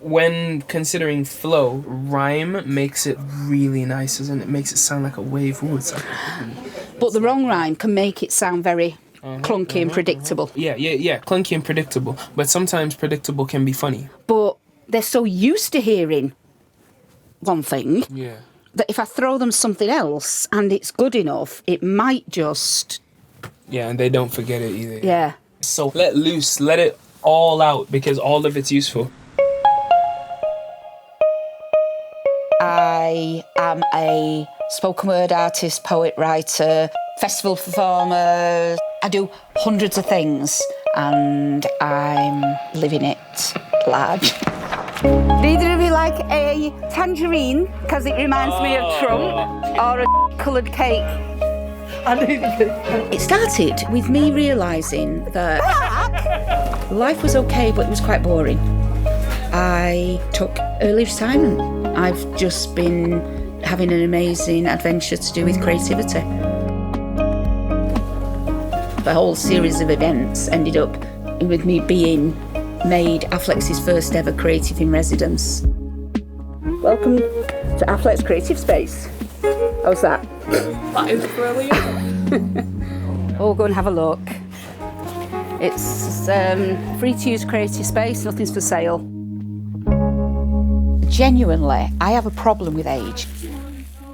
when considering flow, rhyme makes it really nice, doesn't it? Makes it sound like a wave. Ooh, it's like But the wrong rhyme can make it sound very clunky and predictable. Yeah, clunky and predictable. But sometimes predictable can be funny. But they're so used to hearing one thing that if I throw them something else and it's good enough, it might just... Yeah, and they don't forget it either. Yeah. So let loose, let it all out, because all of it's useful. I am a spoken word artist, poet, writer, festival performer. I do hundreds of things and I'm living it large. Do either of you like a tangerine, because it reminds me of Trump, or a coloured cake? It started with me realising that life was okay, but it was quite boring. I took early retirement. I've just been having an amazing adventure to do with creativity. The whole series of events ended up with me being made Afflex's first ever creative in residence. Welcome to Afflex Creative Space. How's that? That is brilliant. We'll go and have a look. It's free to use creative space, nothing's for sale. Genuinely, I have a problem with age.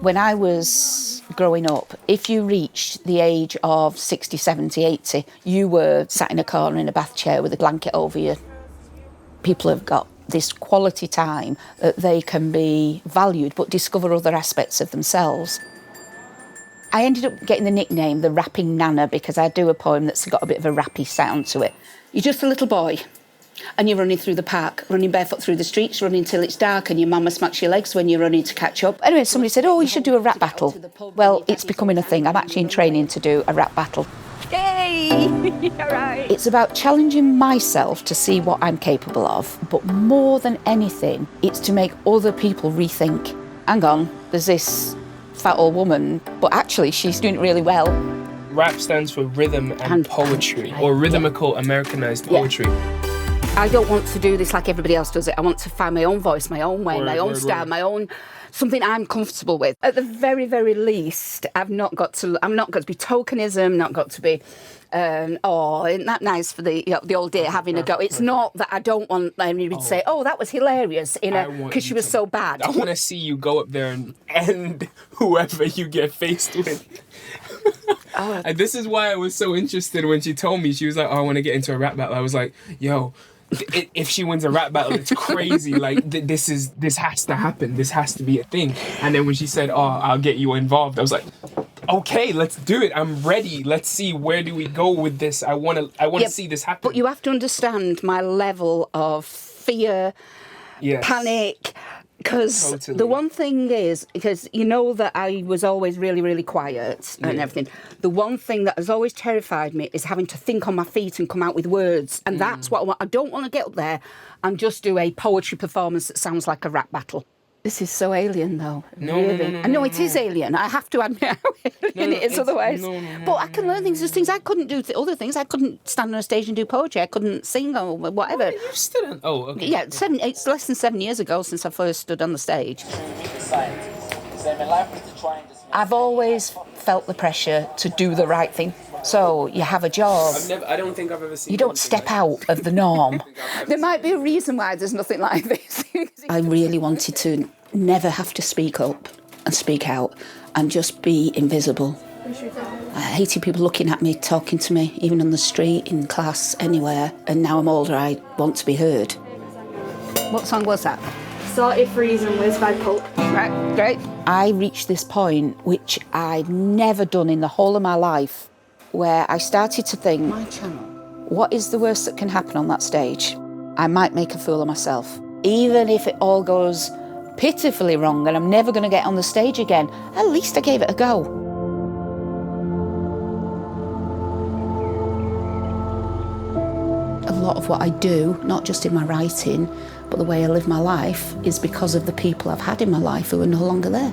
When I was growing up, if you reached the age of 60, 70, 80, you were sat in a corner in a bath chair with a blanket over you. People have got this quality time that they can be valued but discover other aspects of themselves. I ended up getting the nickname the Rapping Nana because I do a poem that's got a bit of a rappy sound to it. You're just a little boy and you're running through the park, running barefoot through the streets, running till it's dark and your mama smacks your legs when you're running to catch up. Anyway, somebody said, oh, you should do a rap battle. Well, it's becoming a thing. I'm actually in training to do a rap battle. Yay! All right. It's about challenging myself to see what I'm capable of, but more than anything, it's to make other people rethink. Hang on, there's this fat old woman, but actually she's doing it really well. Rap stands for rhythm and poetry, or rhythmical Americanized poetry. I don't want to do this like everybody else does it. I want to find my own voice, my own way, my own style, my own, something I'm comfortable with. At the very, very least, I'm not got to be tokenism, not got to be, isn't that nice for the old dear having a go. It's not that I don't want anybody to say, oh, that was hilarious, because she was so bad. I want to see you go up there and end whoever you get faced with. And this is why I was so interested when she told me. She was like, oh, I want to get into a rap battle. I was like, yo, if she wins a rap battle, it's crazy. Like, this has to happen. This has to be a thing. And then when she said, oh, I'll get you involved, I was like, okay, let's do it. I'm ready. Let's see, where do we go with this? I want to see this happen. But you have to understand my level of fear, panic. Because the one thing is, because you know that I was always really, really quiet and everything, the one thing that has always terrified me is having to think on my feet and come out with words. And that's what I want. I don't want to get up there and just do a poetry performance that sounds like a rap battle. This is so alien, though. No, it is alien. I have to admit how alien it is otherwise. But I can learn things. There's things I couldn't do, other things. I couldn't stand on a stage and do poetry. I couldn't sing or whatever. Oh, you still okay. Yeah, it's less than 7 years ago since I first stood on the stage. I've always felt the pressure to do the right thing. So you have a job. I don't think I've ever seen. You don't step out of the norm. There might be a reason why there's nothing like this. I really wanted to never have to speak up and speak out and just be invisible. I hated people looking at me, talking to me, even on the street, in class, anywhere. And now I'm older, I want to be heard. What song was that? Salty Freeze and Whiz by Pulp. Right, great. I reached this point, which I'd never done in the whole of my life, where I started to think, my channel, what is the worst that can happen on that stage? I might make a fool of myself. Even if it all goes pitifully wrong and I'm never going to get on the stage again, at least I gave it a go. A lot of what I do, not just in my writing, but the way I live my life, is because of the people I've had in my life who are no longer there.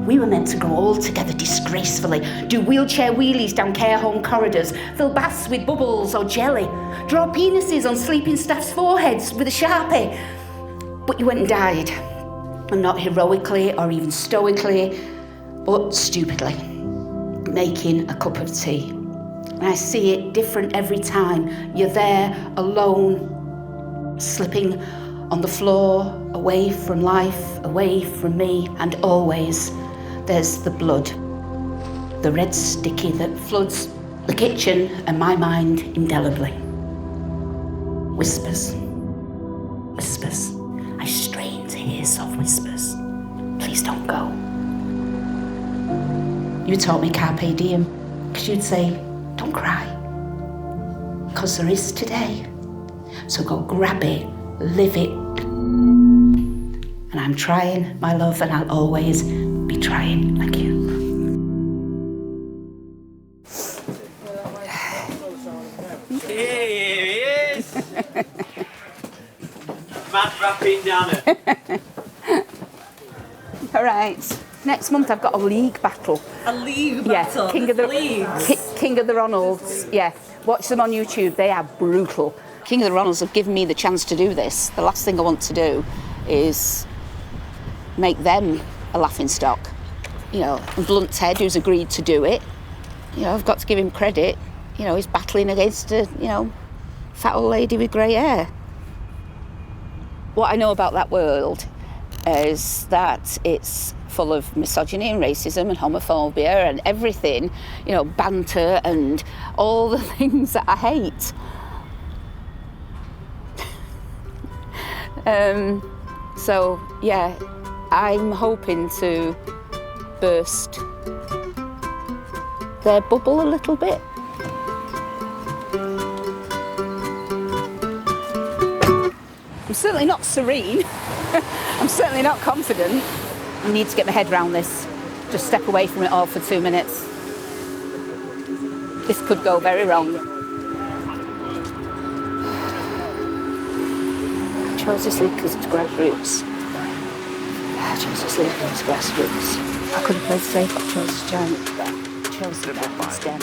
We were meant to go all together disgracefully, do wheelchair wheelies down care home corridors, fill baths with bubbles or jelly, draw penises on sleeping staff's foreheads with a Sharpie. But you went and died. And not heroically or even stoically, but stupidly, making a cup of tea. And I see it different every time. You're there, alone, slipping on the floor, away from life, away from me, and always there's the blood. The red sticky that floods the kitchen and my mind indelibly. Whispers. Whispers. I strain to hear soft whispers. Please don't go. You taught me carpe diem, because you'd say, don't cry, because there is today. So go grab it, live it. And I'm trying, my love, and I'll always be trying. Thank you. Here he is! Matt rapping down it. All right. Next month I've got a league battle. A league Yeah, battle. King of the Ronalds. Yeah, watch them on YouTube. They are brutal. King of the Ronalds have given me the chance to do this. The last thing I want to do is make them a laughingstock. You know, and Blunt Ted, who's agreed to do it, you know, I've got to give him credit. You know, he's battling against a, you know, fat old lady with grey hair. What I know about that world is that it's full of misogyny and racism and homophobia and everything, you know, banter and all the things that I hate. So, yeah, I'm hoping to burst their bubble a little bit. I'm certainly not serene. I'm certainly not confident. I need to get my head around this. Just step away from it all for 2 minutes. This could go very wrong. I chose this league because it's grassroots. I chose this league because it's grassroots. I couldn't play safe, I chose giant. I chose the instead.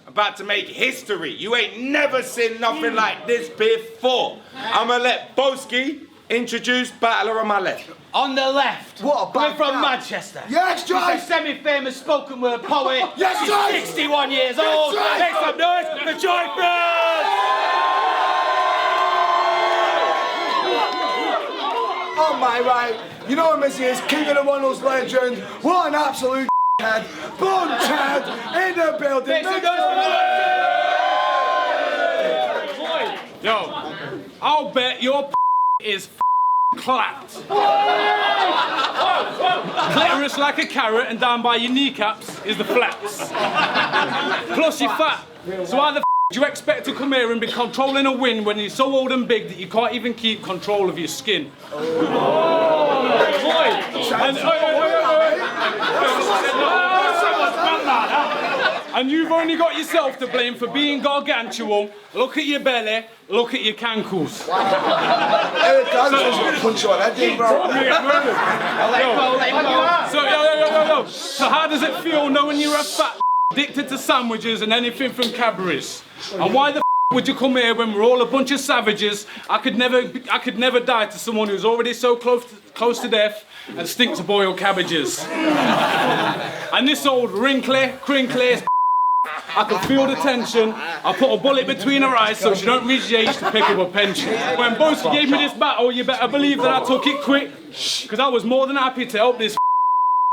About to make history. You ain't never seen nothing like this before. I'ma let Boski introduce battler on my left. On the left, What a we're from background. Manchester. Yes, He's a Joyce! semi-famous spoken word poet. Yes, He's Joyce! 61 years old. Joyce! Make some noise for Joy Friends! On my right, you know him as he is, King of the Ronalds legend. What an absolute head. Blunt Ted in the building. Make some noise for Yo, I'll bet your is clapped. Clitoris like a carrot and down by your kneecaps is the flaps. Plus you're fat, so why the do you expect to come here and be controlling a win when you're so old and big that you can't even keep control of your skin? And you've only got yourself to blame for being gargantuan. Look at your belly, look at your cankles. Eric Anderson's gonna punch you on that thing, bro. So how does it feel knowing you're a fat addicted to sandwiches and anything from Cadbury's? And why the would you come here when we're all a bunch of savages? I could never die to someone who's already so close to death and stinks of boiled cabbages. And this old wrinkly, crinkly, I can feel the tension. I put a bullet between her eyes so she don't reach the age to pick up a pension. When Boski gave me this battle, you better believe that I took it quick, because I was more than happy to help this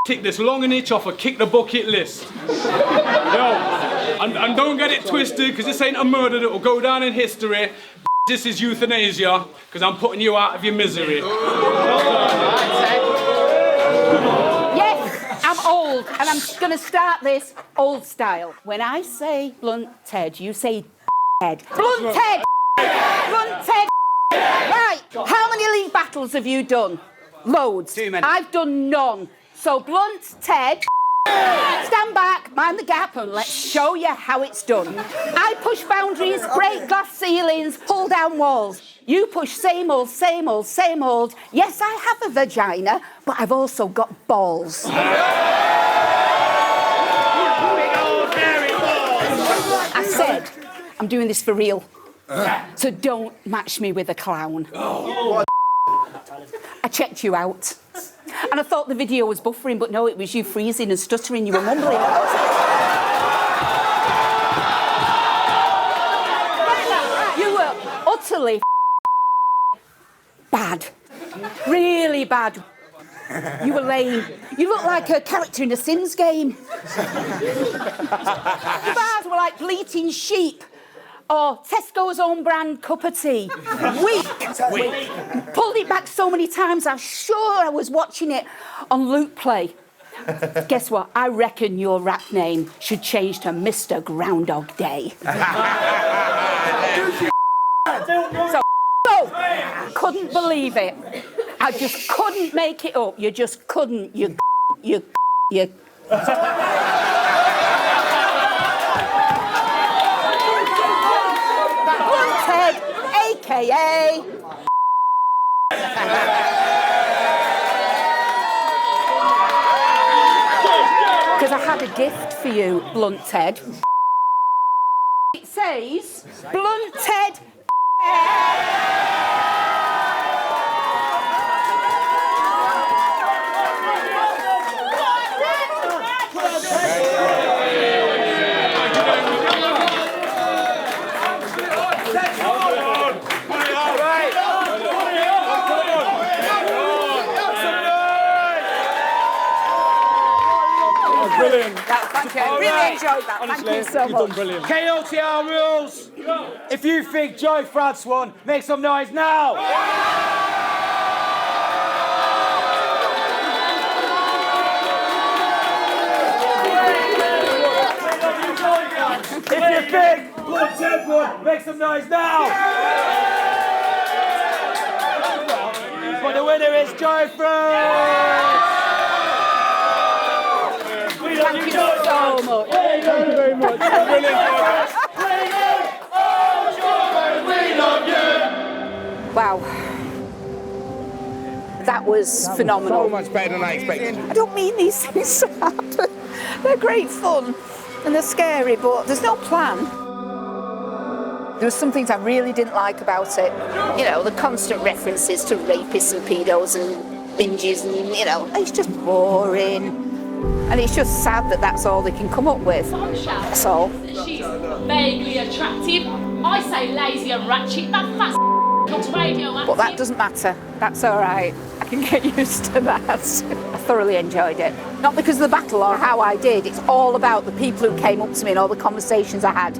tick this long and itch off a kick the bucket list. Yo, and don't get it twisted, because this ain't a murder that will go down in history. This is euthanasia, because I'm putting you out of your misery. Yes, I'm old, and I'm going to start this old style. When I say Blunt Ted, you say Ted. Blunt Ted! Blunt Ted! Right, how many league battles have you done? Loads. Too many. I've done none. So Blunt, Ted, stand back, mind the gap, and let's show you how it's done. I push boundaries, break glass ceilings, pull down walls. You push same old, same old, same old. Yes, I have a vagina, but I've also got balls. I said, I'm doing this for real. So don't match me with a clown. I checked you out. And I thought the video was buffering, but no, it was you freezing and stuttering. You were mumbling. You were utterly bad. Really bad. You were lame. You looked like a character in a Sims game. Your bars were like bleating sheep. Or Tesco's own brand cup of tea. Weak. Pulled it back so many times, I'm sure I was watching it on loop play. Guess what? I reckon your rap name should change to Mr. Groundhog Day. So, couldn't believe it. I just couldn't make it up. You just couldn't. You. Ted, a.k.a. Because I had a gift for you, Blunt Ted. It says, Blunt Ted. Brilliant. Thank you. I really enjoyed that. Honestly, Thank you so you've much. done brilliant. KOTR rules. If you think Joy France won, make some noise now. If you think Blunt Ted won, make some noise now. But the winner is Joy France. Thank you so much. Thank you very much. Brilliant. Wow. That was phenomenal. So much better than I expected. I don't mean these things to happen. They're great fun and they're scary, but there's no plan. There were some things I really didn't like about it. You know, the constant references to rapists and pedos and binges and, you know, it's just boring. And it's just sad that that's all they can come up with. That's all. She's vaguely attractive. I say lazy and ratchet. That fast comes radioactive. But that doesn't matter. That's all right. I can get used to that. I thoroughly enjoyed it. Not because of the battle or how I did. It's all about the people who came up to me and all the conversations I had.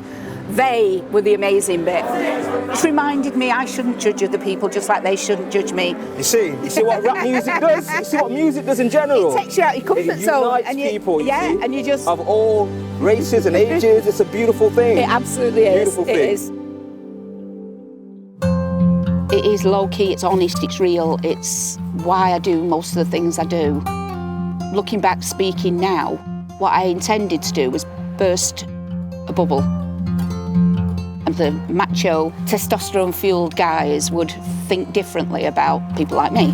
They were the amazing bit. It reminded me I shouldn't judge other people just like they shouldn't judge me. You see what rap music does? You see what music does in general? It takes you out of your comfort zone. Unites And you, people, you yeah, see? and you just... Of all races and ages, it's a beautiful thing. It absolutely is. Beautiful thing. It is. It is low-key, it's honest, it's real. It's why I do most of the things I do. Looking back, speaking now, what I intended to do was burst a bubble. And the macho, testosterone-fueled guys would think differently about people like me.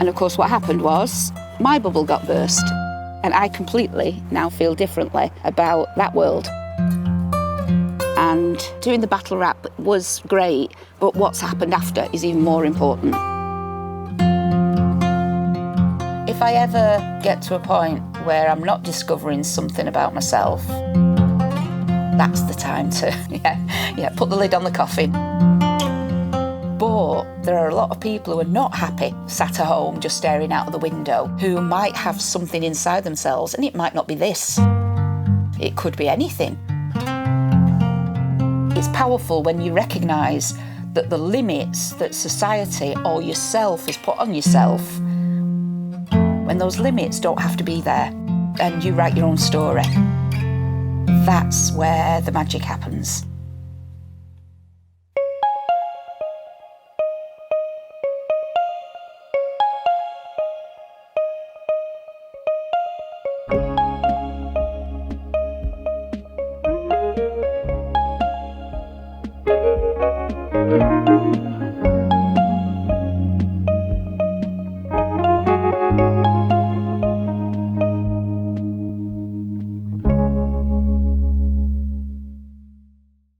And of course, what happened was my bubble got burst, and I completely now feel differently about that world. And doing the battle rap was great, but what's happened after is even more important. If I ever get to a point where I'm not discovering something about myself, that's the time to, put the lid on the coffin. But there are a lot of people who are not happy, sat at home just staring out of the window, who might have something inside themselves, and it might not be this. It could be anything. It's powerful when you recognise that the limits that society or yourself has put on yourself, when those limits don't have to be there, and you write your own story. That's where the magic happens. Bye.